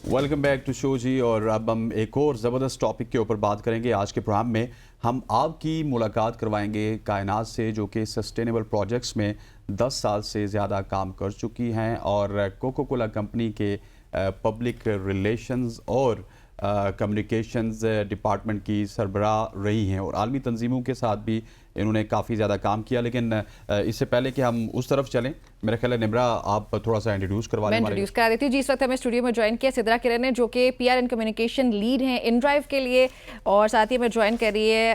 Welcome back to show جی. اور اب ہم ایک اور زبردست ٹاپک کے اوپر بات کریں گے. آج کے پروگرام میں ہم آپ کی ملاقات کروائیں گے کائنات سے، جو کہ سسٹینیبل پروجیکٹس میں 10 سال سے زیادہ کام کر چکی ہیں اور کوکو کولا کمپنی کے پبلک ریلیشنز اور کمیونیکیشنز ڈپارٹمنٹ کی سربراہ رہی ہیں، اور عالمی تنظیموں کے ساتھ بھی انہوں نے کافی زیادہ کام کیا. لیکن اس سے پہلے کہ ہم اس طرف چلیں، میرا خیال ہے نمرا آپ تھوڑا سا انٹروڈیوس کروا لیں. میں انٹروڈیوس کرا دیتی ہوں جی. اس وقت ہمیں اسٹوڈیو میں جوائن کیا سدرا کرن نے، جو کہ P R and communication lead ہیں ان ڈرائیو کے لیے، اور ساتھ ہی ہمیں جوائن کر رہی ہے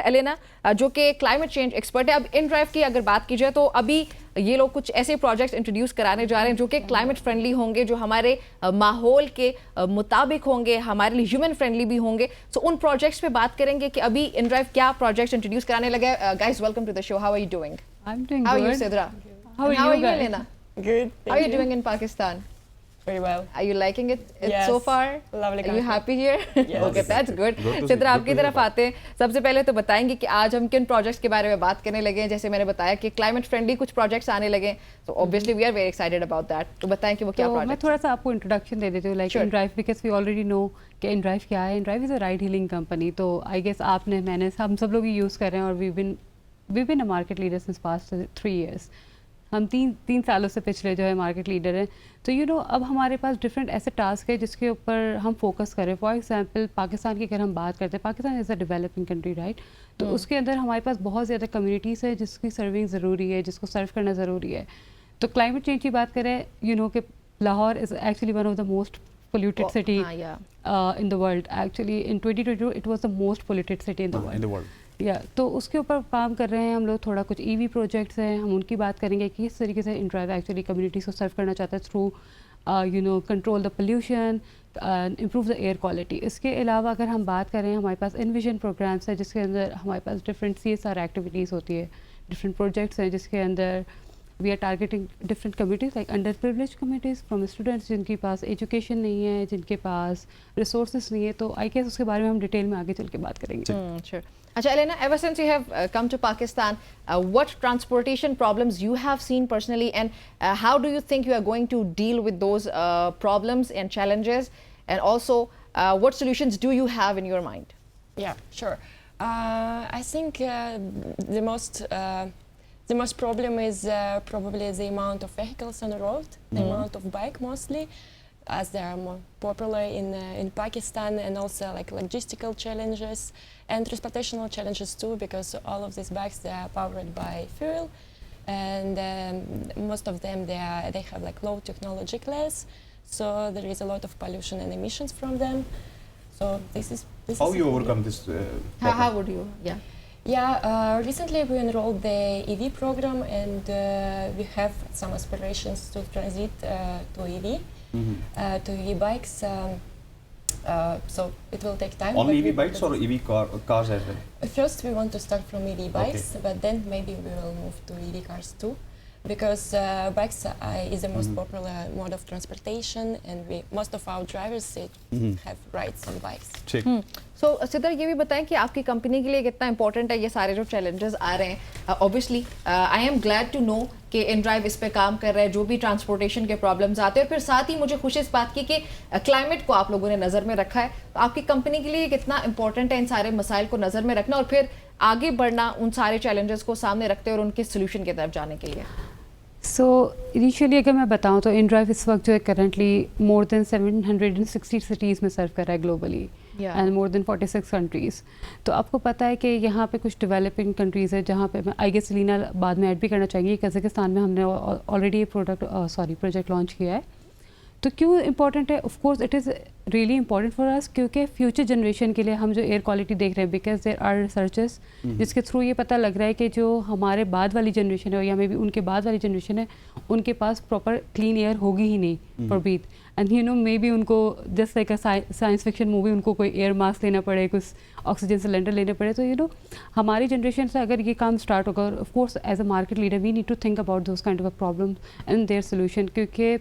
الینا، جو کہ کلائمیٹ چینج ایکسپرٹ ہے. اب ان ڈرائیو کی اگر بات کی جائے تو ابھی یہ لوگ کچھ ایسے پروجیکٹس انٹروڈیوس کرانے جا رہے ہیں جو کہ کلائمیٹ فرینڈلی ہوں گے، جو ہمارے ماحول کے مطابق ہوں گے، ہمارے لیے ہیومن فرینڈلی بھی ہوں گے. سو ان پروجیکٹس پہ بات کریں گے کہ ابھی ان ڈرائیو کیا پروجیکٹس انٹروڈیوس کرانے لگے. Guys welcome to the show. How are you doing? I'm doing How good. are you, Sidra? How are you guys? Elena? Good. How are you doing in Pakistan? Very well. Are you liking it Yes. so far? Lovely Are you country. happy here? Yes. Okay, that's good. Good to see- Sidra, آپ good کی to طرف hear آتے ہیں. سب سے پہلے تو بتائیں گے کہ آج ہم کن پروجیکٹس کے بارے میں بات کرنے لگے ہیں. جیسے میں نے بتایا کہ کلائمیٹ فرینڈلی کچھ پروجیکٹس آنے لگے ہیں. So obviously we are very excited about that. تو بتائیں کہ وہ کیا تو میں پروجیکٹ. تھوڑا سا آپ کو انٹروڈکشن دے دیتی ہوں like inDrive, because we already know کہ ان ڈرائیو کیا ہے. InDrive is a ride hailing company. تو آئی گیس آپ نے، میں نے، ہم سب لوگ یوز کر رہے ہیں، اور we been a market leader since past 3 years. ہم تین سالوں سے پچھلے جو ہے مارکیٹ لیڈر ہیں. تو اب ہمارے پاس ڈفرینٹ ایسے ٹاسک ہے جس کے اوپر ہم فوکس کریں. فار ایگزامپل پاکستان کی اگر ہم بات کرتے ہیں، پاکستان از اے ڈیولپنگ کنٹری رائٹ. تو اس کے اندر ہمارے پاس بہت زیادہ کمیونٹیز ہے جس کی سرونگ ضروری ہے، جس کو سرو کرنا ضروری ہے. تو کلائمیٹ چینج کی بات کریں، کہ Lahore is actually one of the most polluted city in the world. Actually in 2022 it was the most polluted city in the world. تو اس کے اوپر کام کر رہے ہیں ہم لوگ. تھوڑا کچھ ای وی پروجیکٹس ہیں، ہم ان کی بات کریں گے کہ کس طریقے سے ان ڈرائیو ایکچولی کمیونٹیز کو سرو کرنا چاہتا ہے through control the pollution, improve the air quality. اس کے علاوہ اگر ہم بات کریں، ہمارے پاس انویژن پروگرامس ہے جس کے اندر ہمارے پاس ڈفرینٹ CSR ایکٹیویٹیز ہوتی ہے، ڈفرینٹ پروجیکٹس ہیں جس کے اندر we are targeting different communities like under privilege communities from students جن کے پاس ایجوکیشن نہیں ہے، جن کے پاس ریسورسز نہیں ہے. تو آئی گیس اس کے بارے میں ہم ڈیٹیل میں آگے چل کے بات کریں گے. Sure. Acha, Elena, ever since you have come to Pakistan, what transportation problems you have seen personally, and how do you think you are going to deal with those problems and challenges, and also what solutions do you have in your mind? Yeah, sure. I think the most problem is probably the amount of vehicles on the road, the amount of bike mostly, as they are more popular in Pakistan, and also like logistical challenges and transportational challenges too, because all of these bikes, they are powered by fuel, and most of them they have like low technology class, so there is a lot of pollution and emissions from them. So this is How you overcome this How would you? Recently we enrolled the EV program, and we have some aspirations to transit to EV, to EV bikes. So it will take time. Only EV bikes or EV cars as well? First we want to start from EV bikes, but then maybe we will move to EV cars too, because bikes is the most popular mode of transportation, and most of our drivers have rides on bikes. ٹھیک. سو سدر یہ بھی بتائیں کہ آپ کی company کے لیے کتنا امپورٹنٹ ہے یہ سارے جو چیلنجز آ رہے ہیں. Obviously I am glad to know کہ ان ڈرائیو اس پہ کام کر رہا ہے، جو بھی ٹرانسپورٹیشن کے پرابلمس آتے ہیں. اور پھر ساتھ ہی مجھے خوشی اس بات کی کہ کلائمیٹ کو آپ لوگوں نے نظر میں رکھا ہے. تو آپ کی کمپنی کے لیے کتنا امپورٹنٹ ہے ان سارے مسائل کو نظر میں رکھنا اور پھر آگے بڑھنا ان سارے چیلنجز کو سامنے رکھتے اور ان کے سولوشن کی طرف جانے کے لیے. سو انیشیلی اگر میں بتاؤں تو ان ڈرائیو اس وقت جو ہے کرنٹلی مور دین 760 سٹیز میں سرو کر رہا ہے globally, and more than 46 countries. تو آپ کو پتہ ہے کہ یہاں پہ کچھ ڈیولپنگ کنٹریز ہے جہاں پہ آئی گیس لینا بعد میں ایڈ بھی کرنا چاہیں گی. قزاقستان میں ہم نے آلریڈی یہ پروجیکٹ لانچ کیا ہے. تو کیوں امپورٹنٹ ہے؟ Of course it is really important for us, کیونکہ فیوچر جنریشن کے لیے ہم جو ایئر کوالٹی دیکھ رہے ہیں، بیکاز دیر آر ریسرچز جس کے تھرو یہ پتہ لگ رہا ہے کہ جو ہمارے بعد والی جنریشن ہے یا مے بی ان کے بعد والی جنریشن ہے، ان کے پاس پراپر کلین ایئر ہوگی ہی نہیں for breathe. And maybe ان کو just like a science fiction movie ان کو کوئی ایئر ماسک لینا پڑے، کچھ آکسیجن سلنڈر لینے پڑے. تو ہماری جنریشن سے اگر یہ کام اسٹارٹ ہوگا، of course as a market leader we need to think about those kind of problem and their solution, کیونکہ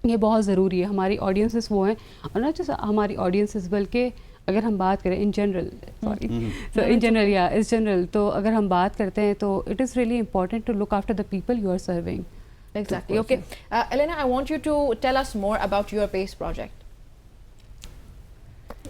یہ بہت ضروری ہے. ہماری آڈینسز وہ ہیں، اور نہ جس ہماری آڈینسز بلکہ اگر ہم بات کریں ان جنرل تو اگر ہم بات کرتے ہیں تو it is really important to look after the people you are serving. Exactly. Okay. Elena, I want you to tell us more about your PACE project.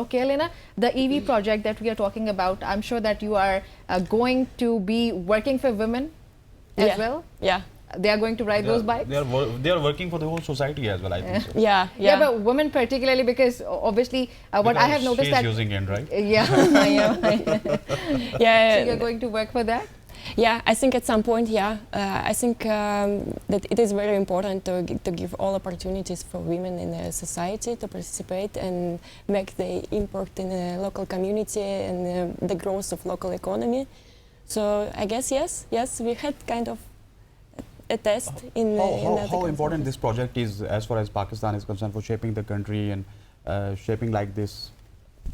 Okay, Elena, the EV project that we are talking about, I'm sure that you are going to be working for women as well. Yeah. They are going to ride those bikes. They are working for the whole society as well, I think so. Yeah, but women particularly, because obviously what I have noticed she's that using it, right? yeah. Yeah. So you're going to work for that? Yeah, I think at some point, I think that it is very important to give all opportunities for women in the society to participate and make the impact in the local community and the growth of local economy. So I guess yes, we had kind of a test in How important this project is as far as Pakistan is concerned for shaping the country and shaping like this?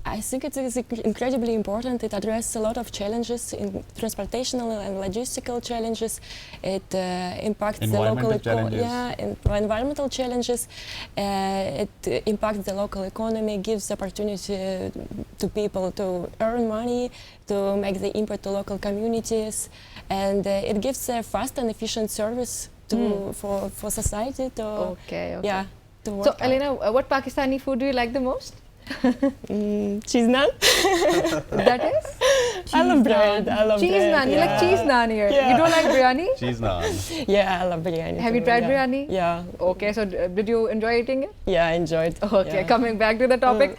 I think it is incredibly important. It addresses a lot of challenges in transportational and logistical challenges. It impacts the local environmental challenges. It impacts the local economy, gives opportunity to people to earn money, to make the impact to local communities, and it gives a fast and efficient service for society to Okay. to work. So Elena, what Pakistani food do you like the most? Cheese naan. That is? I love bread. Cheese naan. You like cheese naan here. Yeah. You don't like biryani? Cheese naan. Yeah, I love biryani. Have you tried biryani? Yeah. Okay, so did you enjoy eating it? Yeah, I enjoyed. Okay, Yeah. coming back to the topic.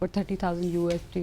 for 30,000 USD.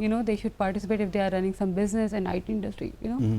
you know they should participate if they are running some business and IT industry, you know.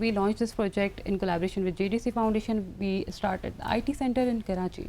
we launched this project in collaboration with JDC Foundation. We started the IT center in Karachi.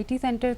IT center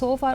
so far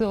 So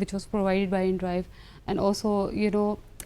which was provided by InDrive, and also you know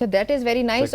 So that is very nice.